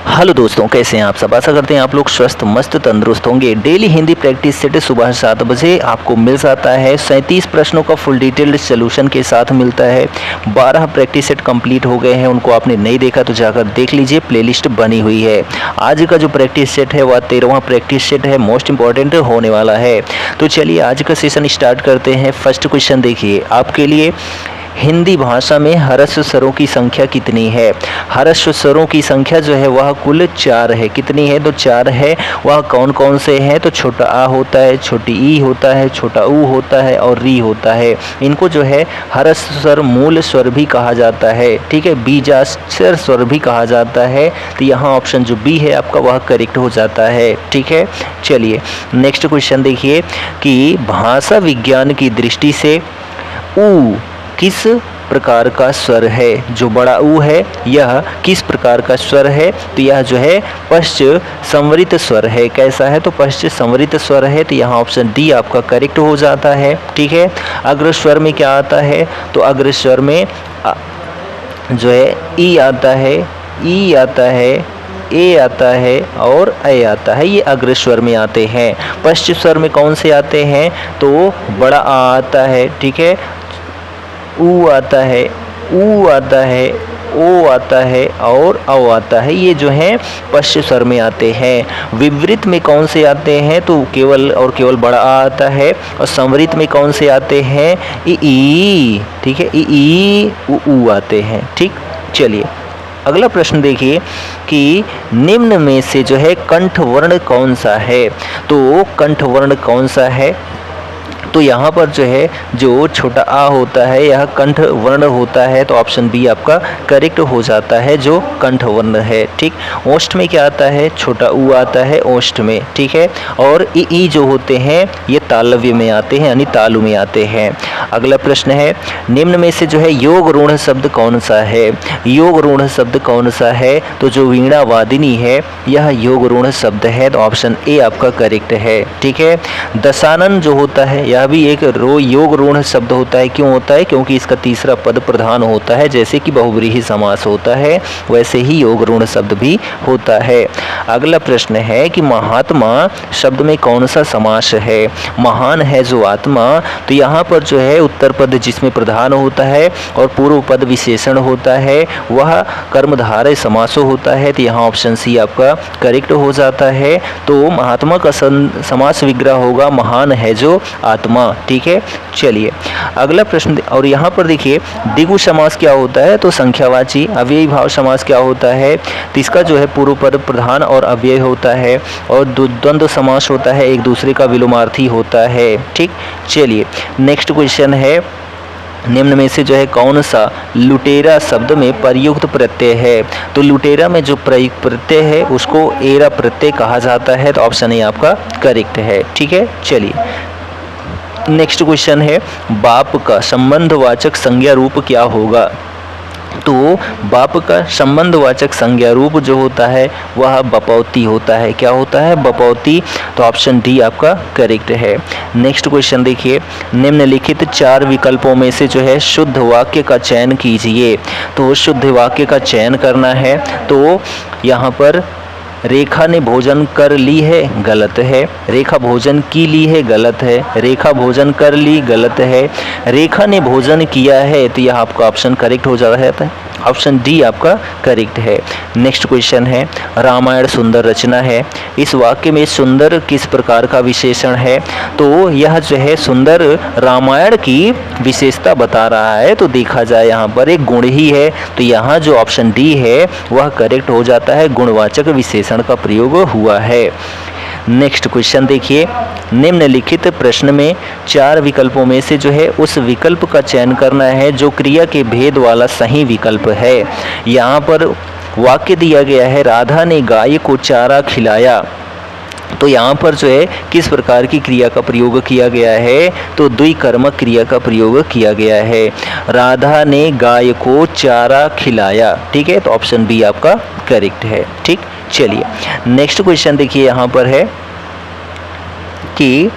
Hello दोस्तों, कैसे हैं आप सब। आशा करते हैं आप लोग स्वस्थ मस्त तंदुरुस्त होंगे। डेली हिंदी प्रैक्टिस सेट सुबह 7 बजे आपको मिल जाता है। 37 प्रश्नों का फुल डिटेल्ड सोल्यूशन के साथ मिलता है। 12 प्रैक्टिस सेट कंप्लीट हो गए हैं, उनको आपने नहीं देखा तो जाकर देख लीजिए, प्लेलिस्ट बनी हुई है। आज का जो प्रैक्टिस सेट है वह 13वां प्रैक्टिस सेट है, मोस्ट इंपॉर्टेंट होने वाला है। तो चलिए आज का सेशन स्टार्ट करते हैं। फर्स्ट क्वेश्चन देखिए आपके लिए, हिंदी भाषा में ह्रस्व स्वरों की संख्या कितनी है। ह्रस्व स्वरों की संख्या जो है वह कुल 4 है। कितनी है? तो 4 है। वह कौन कौन से हैं? तो छोटा आ होता है, छोटी ई होता है, छोटा ऊ होता है और री होता है। इनको जो है ह्रस्व स्वर मूल स्वर भी कहा जाता है। ठीक है, बीजाक्षर स्वर भी कहा जाता है। तो यहाँ ऑप्शन जो बी है आपका वह करेक्ट हो जाता है। ठीक है, चलिए नेक्स्ट क्वेश्चन देखिए कि भाषा विज्ञान की दृष्टि से ऊ किस प्रकार का स्वर है। जो बड़ा ऊ है यह किस प्रकार का स्वर है? तो यह जो है पश्च संवरित स्वर है। कैसा है? तो पश्च संवरित स्वर है। तो यहाँ ऑप्शन डी आपका करेक्ट हो जाता है। ठीक है, अग्र स्वर में क्या आता है? तो अग्र स्वर में जो है ई आता है, ई आता है, ए आता है और ए आता है। ये अग्र स्वर में आते हैं। पश्च स्वर में कौन से आते हैं? तो बड़ा आ आता है, ठीक है, ऊ आता है, ऊ आता है, ओ आता है और औ आता है। ये जो है पश्च स्वर में आते हैं। विवृत में कौन से आते हैं? तो केवल और केवल बड़ा आ आता है। और संवरित में कौन से आते हैं? ई, ठीक है, ई ऊ आते हैं। ठीक, चलिए अगला प्रश्न देखिए कि निम्न में से जो है कंठ वर्ण कौन सा है। तो कंठ वर्ण कौन सा है? तो यहाँ पर जो है जो छोटा आ होता है यह कंठ वर्ण होता है। तो ऑप्शन बी आपका करेक्ट हो जाता है, जो कंठ वर्ण है। ठीक, ओष्ठ में क्या आता है? छोटा ऊ आता है ओष्ठ में। ठीक है, और ई जो होते हैं ये तालव्य में आते हैं, यानी तालु में आते हैं। अगला प्रश्न है, निम्न में से जो है योग रूढ़ शब्द कौन सा है। योग रूढ़ शब्द कौन सा है? तो जो वीणा वादिनी है यह योग रूढ़ शब्द है। तो ऑप्शन ए आपका करेक्ट है। ठीक है, दशानन जो होता है यह भी एक योग रूढ़ शब्द होता है। क्यों होता है? क्योंकि इसका तीसरा पद प्रधान होता है। जैसे कि बहुव्रीहि समास होता है वैसे ही योग रूढ़ शब्द भी होता है। अगला प्रश्न है कि महात्मा शब्द में कौन सा समास है। महान है जो आत्मा, तो यहाँ पर जो है उत्तर पद जिसमें प्रधान होता है और पूर्व पद विशेषण होता है वह कर्मधारय समासो होता है। तो यहाँ ऑप्शन सी आपका करेक्ट हो जाता है। तो महात्मा का समास विग्रह होगा महान है जो आत्मा। ठीक है, चलिए अगला प्रश्न। और यहाँ पर देखिए द्विगु समास क्या होता है? तो संख्यावाची। अव्ययी भाव समास क्या होता है? तो इसका जो है पूर्व पद प्रधान और अव्यय होता है। और द्वंद्व समास होता है, एक दूसरे का विलोमार्थी होता है। ठीक, चलिए नेक्स्ट क्वेश्चन है, निम्न में से जो है कौन सा लुटेरा शब्द में प्रयुक्त प्रत्यय है। तो लुटेरा में जो प्रयुक्त प्रत्यय है उसको एरा प्रत्यय कहा जाता है। तो ऑप्शन ए आपका करेक्ट है। ठीक है, चलिए नेक्स्ट क्वेश्चन है, बाप का संबंधवाचक संज्ञा रूप क्या होगा। तो बाप का संबंधवाचक संज्ञा रूप जो होता है वह बपौती होता है। क्या होता है? बपौती। तो ऑप्शन डी आपका करेक्ट है। नेक्स्ट क्वेश्चन देखिए, निम्नलिखित 4 विकल्पों में से जो है शुद्ध वाक्य का चयन कीजिए। तो शुद्ध वाक्य का चयन करना है। तो यहाँ पर रेखा ने भोजन कर ली है, गलत है। रेखा भोजन की ली है, गलत है। रेखा भोजन कर ली, गलत है। रेखा ने भोजन किया है, तो यह आपका ऑप्शन करेक्ट हो जाता है। ऑप्शन डी आपका करेक्ट है। नेक्स्ट क्वेश्चन है, रामायण सुंदर रचना है। इस वाक्य में सुंदर किस प्रकार का विशेषण है। तो यह जो है सुंदर रामायण की विशेषता बता रहा है। तो देखा जाए यहाँ पर एक गुण ही है। तो यहाँ जो ऑप्शन डी है वह करेक्ट हो जाता है, गुणवाचक विशेषण का प्रयोग हुआ है। नेक्स्ट क्वेश्चन देखिए, निम्नलिखित प्रश्न में 4 विकल्पों में से जो है उस विकल्प का चयन करना है जो क्रिया के भेद वाला सही विकल्प है। यहाँ पर वाक्य दिया गया है, राधा ने गाय को चारा खिलाया। तो यहाँ पर जो है किस प्रकार की क्रिया का प्रयोग किया गया है। तो द्विकर्मक क्रिया का प्रयोग किया गया है। राधा ने गाय को चारा खिलाया। ठीक है, तो ऑप्शन बी आपका करेक्ट है। ठीक, चलिए नेक्स्ट क्वेश्चन देखिए, यहाँ पर है कि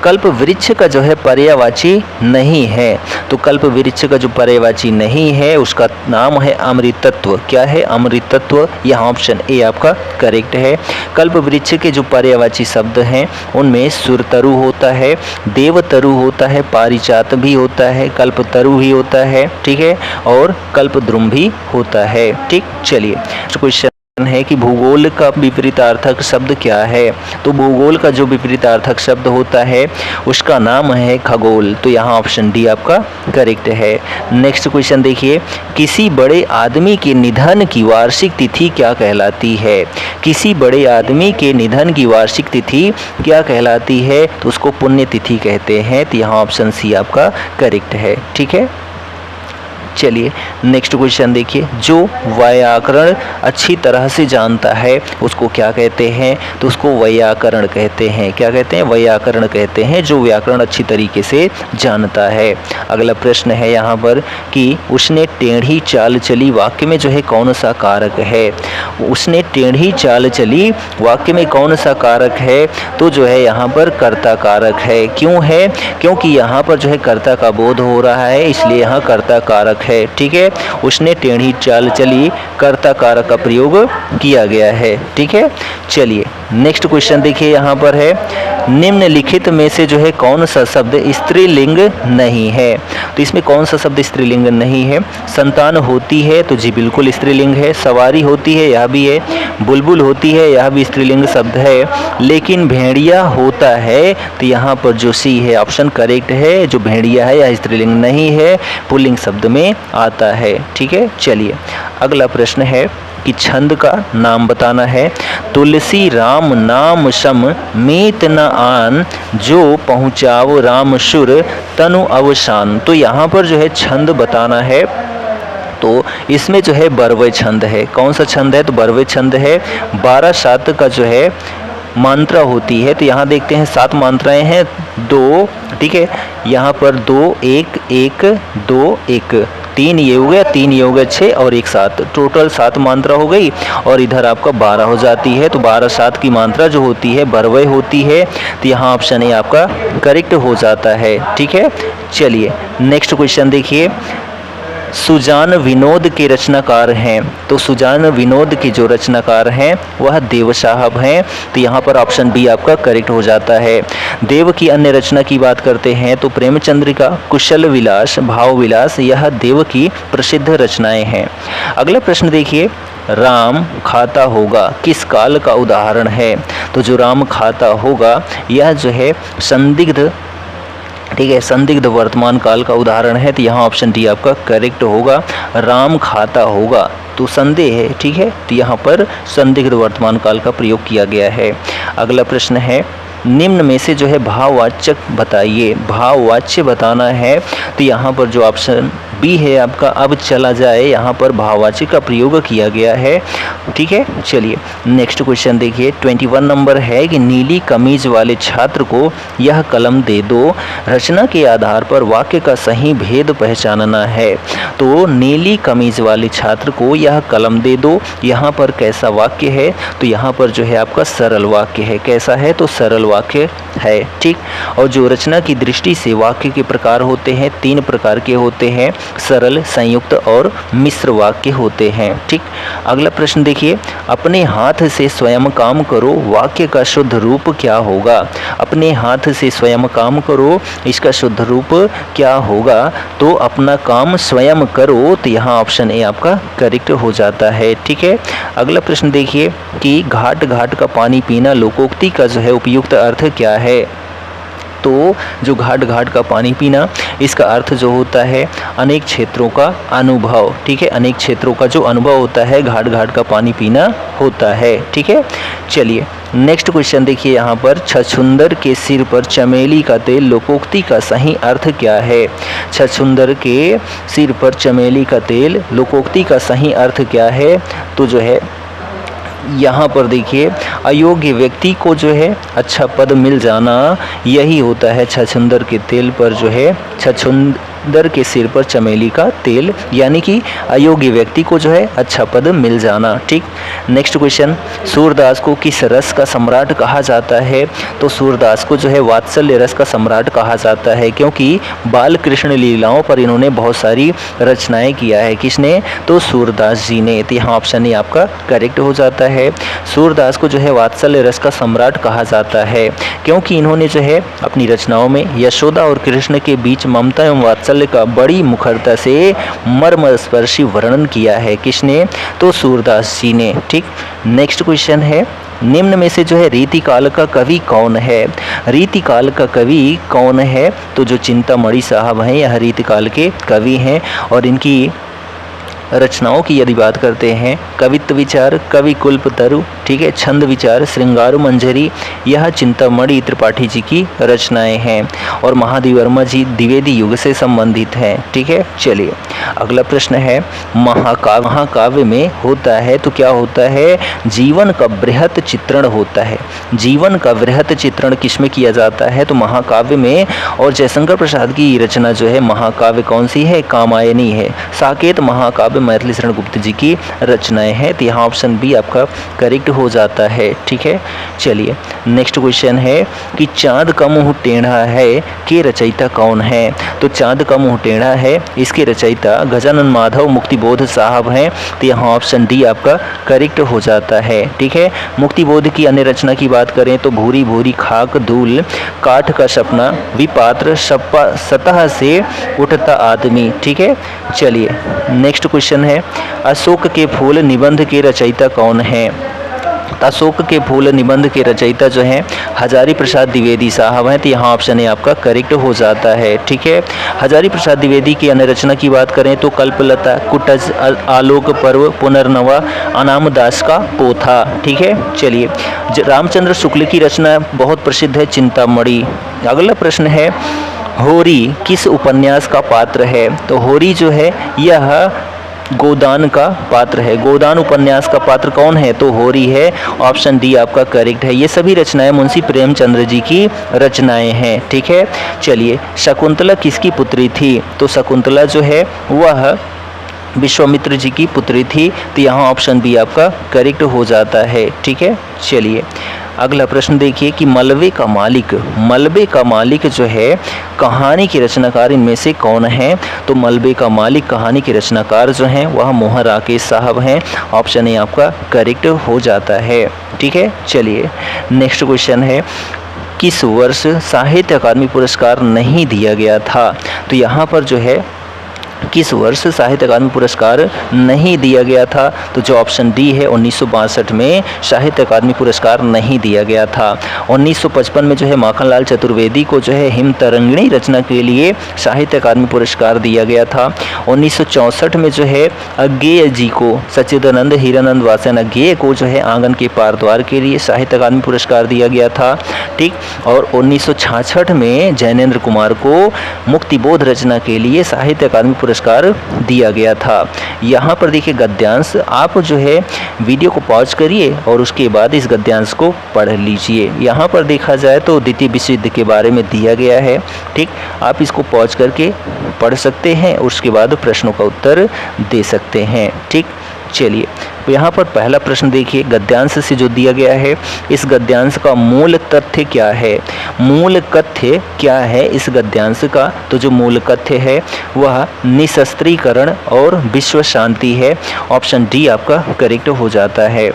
कल्प वृक्ष का जो है पर्यायवाची नहीं है। तो कल्प वृक्ष का जो पर्यायवाची नहीं है उसका नाम है अमृतत्व। क्या है? अमृतत्व। यहाँ ऑप्शन ए आपका करेक्ट है। कल्प वृक्ष के जो पर्यायवाची शब्द हैं उनमें सुरतरु होता है, देवतरु होता है, पारिजात भी होता है, कल्पतरु भी होता है, ठीक है, और कल्पद्रुम भी होता है। ठीक, चलिए क्वेश्चन है कि भूगोल का विपरीतार्थक शब्द क्या है? तो भूगोल का जो विपरीतार्थक शब्द होता है उसका नाम है खगोल। तो यहाँ ऑप्शन डी आपका करेक्ट है। नेक्स्ट क्वेश्चन देखिए, किसी बड़े आदमी के निधन की वार्षिक तिथि क्या कहलाती है? किसी बड़े आदमी के निधन की वार्षिक तिथि क्या कहलाती है? तो उसको पुण्य तिथि कहते हैं। तो यहाँ ऑप्शन सी आपका करेक्ट है। ठीक है, चलिए नेक्स्ट क्वेश्चन देखिए, जो व्याकरण अच्छी तरह से जानता है उसको क्या कहते हैं? तो उसको व्याकरण कहते हैं। क्या कहते हैं? व्याकरण कहते हैं, जो व्याकरण अच्छी तरीके से जानता है। अगला प्रश्न है यहाँ पर कि उसने टेढ़ी चाल चली वाक्य में जो है कौन सा कारक है? उसने टेढ़ी चाल चली वाक्य में कौन सा कारक है? तो जो है यहाँ पर कर्ता कारक है। क्यों है? क्योंकि यहाँ पर जो है कर्ता का बोध हो रहा है, इसलिए यहाँ कर्ता कारक है। ठीक है, उसने टेढ़ी चाल चली, कर्ता कारक का प्रयोग किया गया है। ठीक है, चलिए नेक्स्ट क्वेश्चन देखिए, यहाँ पर है निम्नलिखित में से जो है कौन सा शब्द स्त्रीलिंग नहीं है? तो इसमें कौन सा शब्द स्त्रीलिंग नहीं है? संतान होती है तो जी बिल्कुल स्त्रीलिंग है, सवारी होती है यह भी है, बुलबुल होती है यह भी स्त्रीलिंग शब्द है, लेकिन भेड़िया होता है तो यहाँ पर जो सी है ऑप्शन करेक्ट है। जो भेड़िया है यह स्त्रीलिंग नहीं है, पुल्लिंग शब्द में आता है। ठीक है, चलिए अगला प्रश्न है कि छंद का नाम बताना है। तुलसी राम नाम सम मीत न आन, जो पहुँचाव राम सुर तनु अवसान। तो यहाँ पर जो है छंद बताना है। तो इसमें जो है बरवे छंद है। कौन सा छंद है? तो बरवे छंद है। 12/7 का जो है मात्रा होती है। तो यहाँ देखते हैं 7 मात्राएं हैं, 2, ठीक है, यहाँ पर 2 1 1 2 1, 3 ये हो गया, 3 ये हो गया, 6 और 1 7, टोटल 7 मात्रा हो गई और इधर आपका 12 हो जाती है। तो 12/7 की मात्रा जो होती है बरवे होती है। तो यहाँ ऑप्शन ए आपका करेक्ट हो जाता है। ठीक है, चलिए नेक्स्ट क्वेश्चन देखिए, सुजान विनोद के रचनाकार हैं। तो सुजान विनोद के जो रचनाकार हैं वह देव साहब हैं। तो यहाँ पर ऑप्शन बी आपका करेक्ट हो जाता है। देव की अन्य रचना की बात करते हैं तो प्रेमचंद्रिका, कुशल विलास, भाव विलास, यह देव की प्रसिद्ध रचनाएं हैं। अगला प्रश्न देखिए, राम खाता होगा किस काल का उदाहरण है? तो जो राम खाता होगा यह जो है संदिग्ध, ठीक है, संदिग्ध वर्तमान काल का उदाहरण है। तो यहाँ ऑप्शन डी आपका करेक्ट होगा। राम खाता होगा तो संदेह है, ठीक है, तो यहाँ पर संदिग्ध वर्तमान काल का प्रयोग किया गया है। अगला प्रश्न है, निम्न में से जो है भाववाचक बताइए। भाववाच्य बताना है। तो यहाँ पर जो ऑप्शन बी है आपका अब चला जाए, यहाँ पर भाववाचक का प्रयोग किया गया है। ठीक है, चलिए नेक्स्ट क्वेश्चन देखिए, 21 नंबर है कि नीली कमीज वाले छात्र को यह कलम दे दो, रचना के आधार पर वाक्य का सही भेद पहचानना है। तो नीली कमीज वाले छात्र को यह कलम दे दो, यहाँ पर कैसा वाक्य है? तो यहाँ पर जो है आपका सरल वाक्य है। कैसा है? तो सरल वाक्य है। ठीक, और जो रचना की दृष्टि से वाक्य के प्रकार होते हैं 3 प्रकार के होते हैं, सरल, संयुक्त और मिश्र वाक्य होते हैं। ठीक, अगला प्रश्न देखिए, अपने हाथ से स्वयं काम करो, वाक्य का शुद्ध रूप क्या होगा? अपने हाथ से स्वयं काम करो, इसका शुद्ध रूप क्या होगा? तो अपना काम स्वयं करो। तो यहाँ ऑप्शन ए आपका करेक्ट हो जाता है। ठीक है, अगला प्रश्न देखिए कि घाट घाट का पानी पीना लोकोक्ति का जो है उपयुक्त अर्थ क्या है? तो जो घाट घाट का पानी पीना, इसका अर्थ जो होता है अनेक क्षेत्रों का अनुभव। ठीक है, अनेक क्षेत्रों का जो अनुभव होता है घाट घाट का पानी पीना होता है। ठीक है, चलिए नेक्स्ट क्वेश्चन देखिए, यहाँ पर छछूंदर के सिर पर चमेली का तेल लोकोक्ति का सही अर्थ क्या है? छछूंदर के सिर पर चमेली का तेल लोकोक्ति का सही अर्थ क्या है? तो जो है यहाँ पर देखिए, अयोग्य व्यक्ति को जो है अच्छा पद मिल जाना, यही होता है छछूंदर के तेल पर जो है दर के सिर पर चमेली का तेल, यानी कि अयोग्य व्यक्ति को जो है अच्छा पद मिल जाना। ठीक। नेक्स्ट क्वेश्चन, सूरदास को किस रस का सम्राट कहा जाता है? तो सूरदास को जो है वात्सल्य रस का सम्राट कहा जाता है, क्योंकि बाल कृष्ण लीलाओं पर इन्होंने बहुत सारी रचनाएं किया है। किसने? तो सूरदास जी ने। तो यहाँ ऑप्शन ए आपका करेक्ट हो जाता है। सूरदास को जो है वात्सल्य रस का सम्राट कहा जाता है, क्योंकि इन्होंने जो है अपनी रचनाओं में यशोदा और कृष्ण के बीच ममता एवं वात्सल्य का बड़ी मुखरता से मर्मस्पर्शी वर्णन किया है। किसने? तो सूरदास जी ने। ठीक। नेक्स्ट क्वेश्चन है, निम्न में से जो है रीतिकाल का कवि कौन है? रीतिकाल का कवि कौन है? तो जो चिंतामणि साहब हैं यह रीतिकाल के कवि हैं, और इनकी रचनाओं की यदि बात करते हैं, कवित्व विचार, कवि कुल्पतरु, ठीक है, छंद विचार, श्रृंगारु मंजरी, यह चिंतामणि त्रिपाठी जी की रचनाएं हैं, और महादेव वर्मा जी द्विवेदी युग से संबंधित हैं। ठीक है। चलिए अगला प्रश्न है, महाकाव्य में होता है तो क्या होता है? जीवन का बृहत चित्रण होता है। जीवन का बृहत चित्रण किसमें किया जाता है? तो महाकाव्य में। और जयशंकर प्रसाद की रचना जो है महाकाव्य कौन सी है? कामायनी है। साकेत महाकाव्य मैथिली शरण गुप्त जी की रचनाएं हैं। तो यहाँ ऑप्शन बी आपका करेक्ट हो जाता है। ठीक है। चलिए नेक्स्ट क्वेश्चन है कि चाँद का मुँह टेढ़ा है के रचयिता कौन है? तो चाँद का मुँह टेढ़ा है, इसके रचयिता गजानन माधव मुक्तिबोध साहब हैं। तो यहाँ ऑप्शन डी आपका करेक्ट हो जाता है। ठीक है। मुक्तिबोध की अन्य रचना की बात करें तो भूरी भूरी खाक धूल, काठ का सपना, विपात्र, सतह से उठता आदमी। ठीक है। चलिए नेक्स्ट क्वेश्चन है, अशोक के फूल निबंध के रचयिता कौन है? अशोक के फूल निबंध के रचयिता जो हैं हजारी प्रसाद द्विवेदी साहब हैं। तो यहाँ ऑप्शन ए आपका करेक्ट हो जाता है। ठीक है। हजारी प्रसाद द्विवेदी की अन्य रचना की बात करें तो कल्पलता, कुटज, आलोक पर्व, पुनर्नवा, अनामदास का पोथा। ठीक है। चलिए रामचंद्र शुक्ल की रचना बहुत प्रसिद्ध है चिंतामणि। अगला प्रश्न है, होरी किस उपन्यास का पात्र है? तो होरी जो है यह गोदान का पात्र है। गोदान उपन्यास का पात्र कौन है? तो होरी है। ऑप्शन डी आपका करेक्ट है। ये सभी रचनाएं मुंशी प्रेमचंद्र जी की रचनाएं हैं। ठीक है। चलिए शकुंतला किसकी पुत्री थी? तो शकुंतला जो है वह विश्वामित्र जी की पुत्री थी। तो यहाँ ऑप्शन बी आपका करेक्ट हो जाता है। ठीक है। चलिए अगला प्रश्न देखिए कि मलबे का मालिक जो है कहानी के रचनाकार इनमें से कौन है? तो मलबे का मालिक कहानी के रचनाकार जो हैं वह मोहन राकेश साहब हैं। ऑप्शन ए आपका करेक्ट हो जाता है। ठीक है। चलिए नेक्स्ट क्वेश्चन है, किस वर्ष साहित्य अकादमी पुरस्कार नहीं दिया गया था? तो यहाँ पर जो है किस वर्ष साहित्य अकादमी पुरस्कार नहीं दिया गया था? तो जो ऑप्शन डी है 1962 में साहित्य अकादमी पुरस्कार नहीं दिया गया था। 1955 में जो है माखनलाल चतुर्वेदी को जो है हिम तरंगिणी रचना के लिए साहित्य अकादमी पुरस्कार दिया गया था। 1964 में जो है अज्ञेय जी को, सच्चिदानंद हीरानंद वासन अज्ञेय को जो है आंगन के पार द्वार के लिए साहित्य अकादमी पुरस्कार दिया गया था। ठीक। और 1966 में जैनेन्द्र कुमार को मुक्तिबोध रचना के लिए साहित्य अकादमी पुरस्कार दिया गया था। यहाँ पर देखिए गद्यांश, आप जो है वीडियो को पॉज करिए और उसके बाद इस गद्यांश को पढ़ लीजिए। यहाँ पर देखा जाए तो द्वितीय विश्व युद्ध के बारे में दिया गया है। ठीक। आप इसको पॉज करके पढ़ सकते हैं, उसके बाद प्रश्नों का उत्तर दे सकते हैं। ठीक। चलिए यहाँ पर पहला प्रश्न देखिए, गद्यांश से जो दिया गया है, इस गद्यांश का मूल तथ्य क्या है? मूल तथ्य क्या है इस गद्यांश का? तो जो मूल तथ्य है वह निशस्त्रीकरण और विश्व शांति है। ऑप्शन डी आपका करेक्ट हो जाता है।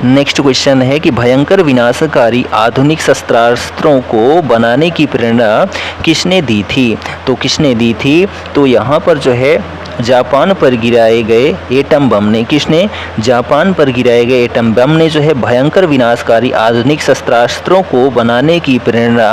नेक्स्ट क्वेश्चन है कि भयंकर विनाशकारी आधुनिक शस्त्रास्त्रों को बनाने की प्रेरणा किसने दी थी? तो किसने दी थी? तो यहाँ पर जो है जापान पर गिराए गए एटम बम ने, किसने? जापान पर गिराए गए एटम बम ने जो है भयंकर विनाशकारी आधुनिक शस्त्रास्त्रों को बनाने की प्रेरणा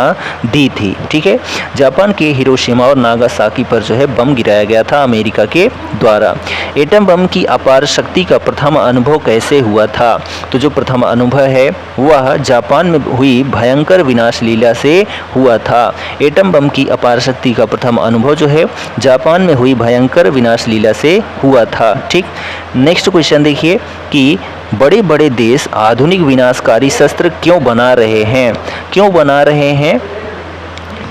दी थी। ठीक है। जापान के हिरोशिमा और नागासाकी पर जो है बम गिराया गया था अमेरिका के द्वारा। एटम बम की अपार शक्ति का प्रथम अनुभव कैसे हुआ था? तो जो प्रथम अनुभव है वह जापान में हुई भयंकर विनाश लीला से हुआ था। एटम बम की अपार शक्ति का प्रथम अनुभव जो है जापान में हुई भयंकर विनाश लीला से हुआ था। ठीक। नेक्स्ट क्वेश्चन देखिए कि बड़े बड़े देश आधुनिक विनाशकारी शस्त्र क्यों बना रहे हैं? क्यों बना रहे हैं?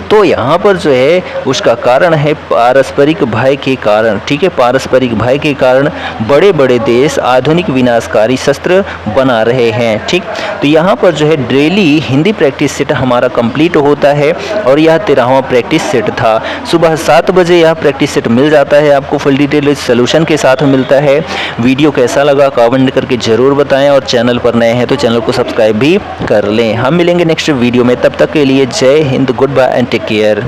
तो यहाँ पर जो है उसका कारण है पारस्परिक भय के कारण, ठीक है, पारस्परिक भय के कारण बड़े बड़े देश आधुनिक विनाशकारी शस्त्र बना रहे हैं, ठीक। तो यहाँ पर जो है डेली हिंदी प्रैक्टिस सेट हमारा कंप्लीट होता है और यह 13वां प्रैक्टिस सेट था। सुबह 7 बजे यह प्रैक्टिस सेट मिल जाता है, आपको फुल डिटेल सोल्यूशन के साथ मिलता है। वीडियो कैसा लगा कमेंट करके ज़रूर बताएं और चैनल पर नए हैं तो चैनल को सब्सक्राइब भी कर लें। हम मिलेंगे नेक्स्ट वीडियो में, तब तक के लिए जय हिंद, goodbye and take care.